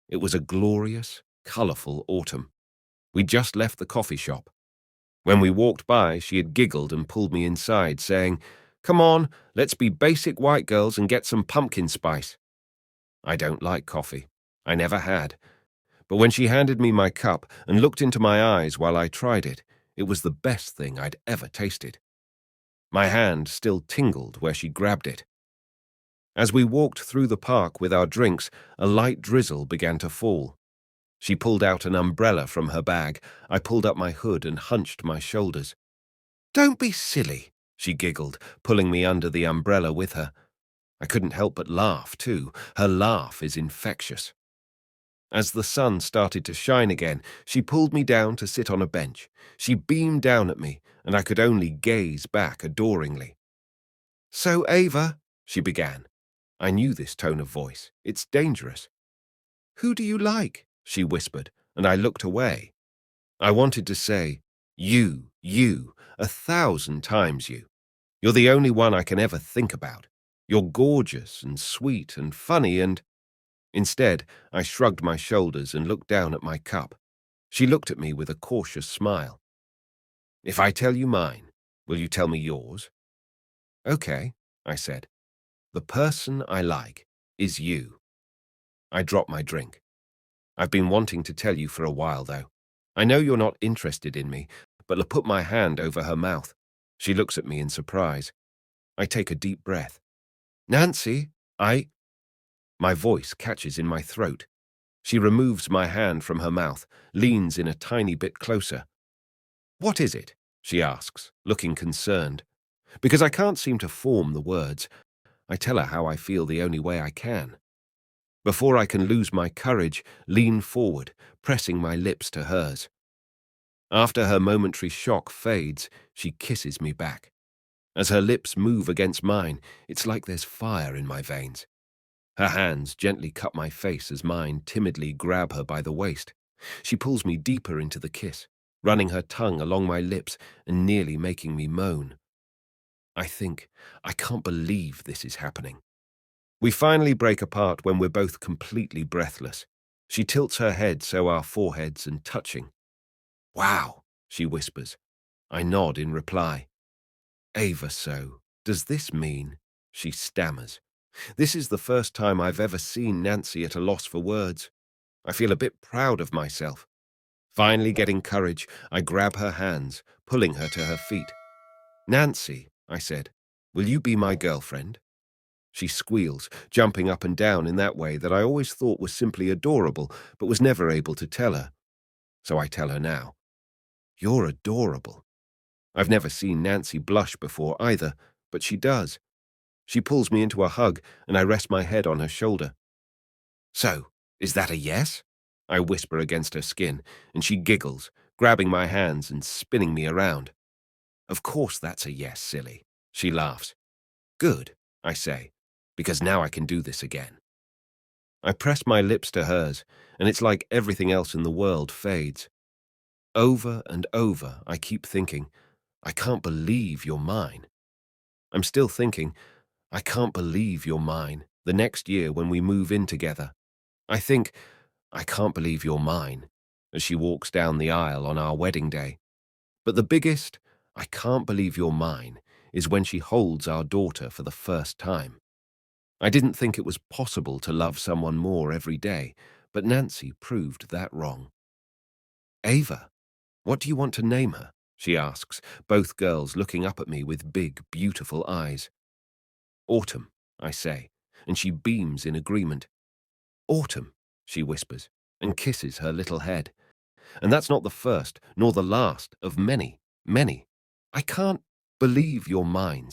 It was a glorious, colourful autumn. We'd just left the coffee shop. When we walked by, she had giggled and pulled me inside, saying, "Come on, let's be basic white girls and get some pumpkin spice." I don't like coffee. I never had. But when she handed me my cup and looked into my eyes while I tried it, it was the best thing I'd ever tasted. My hand still tingled where she grabbed it. As we walked through the park with our drinks, a light drizzle began to fall. She pulled out an umbrella from her bag. I pulled up my hood and hunched my shoulders. "Don't be silly," she giggled, pulling me under the umbrella with her. I couldn't help but laugh, too. Her laugh is infectious. As the sun started to shine again, she pulled me down to sit on a bench. She beamed down at me, and I could only gaze back adoringly. "So, Ava," she began. I knew this tone of voice. It's dangerous. "Who do you like?" she whispered, and I looked away. I wanted to say, you, 1,000 times you. You're the only one I can ever think about. You're gorgeous and sweet and funny and... Instead, I shrugged my shoulders and looked down at my cup. She looked at me with a cautious smile. "If I tell you mine, will you tell me yours?" "Okay," I said. "The person I like is you." I dropped my drink. "I've been wanting to tell you for a while, though. I know you're not interested in me," but I put my hand over her mouth. She looks at me in surprise. I take a deep breath. "Nancy, My voice catches in my throat. She removes my hand from her mouth, leans in a tiny bit closer. "What is it?" she asks, looking concerned. Because I can't seem to form the words, I tell her how I feel the only way I can. Before I can lose my courage, lean forward, pressing my lips to hers. After her momentary shock fades, she kisses me back. As her lips move against mine, it's like there's fire in my veins. Her hands gently cup my face as mine timidly grab her by the waist. She pulls me deeper into the kiss, running her tongue along my lips and nearly making me moan. I think, I can't believe this is happening. We finally break apart when we're both completely breathless. She tilts her head so our foreheads are touching. "Wow," she whispers. I nod in reply. "Ava, so, does this mean?" She stammers. This is the first time I've ever seen Nancy at a loss for words. I feel a bit proud of myself. Finally getting courage, I grab her hands, pulling her to her feet. "Nancy," I said, "will you be my girlfriend?" She squeals, jumping up and down in that way that I always thought was simply adorable, but was never able to tell her. So I tell her now. "You're adorable." I've never seen Nancy blush before either, but she does. She pulls me into a hug, and I rest my head on her shoulder. "So, is that a yes?" I whisper against her skin, and she giggles, grabbing my hands and spinning me around. "Of course that's a yes, silly." She laughs. "Good," I say, "because now I can do this again." I press my lips to hers, and it's like everything else in the world fades. Over and over, I keep thinking, I can't believe you're mine. I'm still thinking, I can't believe you're mine, the next year when we move in together. I think, I can't believe you're mine, as she walks down the aisle on our wedding day. But the biggest, I can't believe you're mine, is when she holds our daughter for the first time. I didn't think it was possible to love someone more every day, but Nancy proved that wrong. "Ava, what do you want to name her?" she asks, both girls looking up at me with big, beautiful eyes. "Autumn," I say, and she beams in agreement. "Autumn," she whispers, and kisses her little head. And that's not the first, nor the last of many, many. I can't believe you're mine.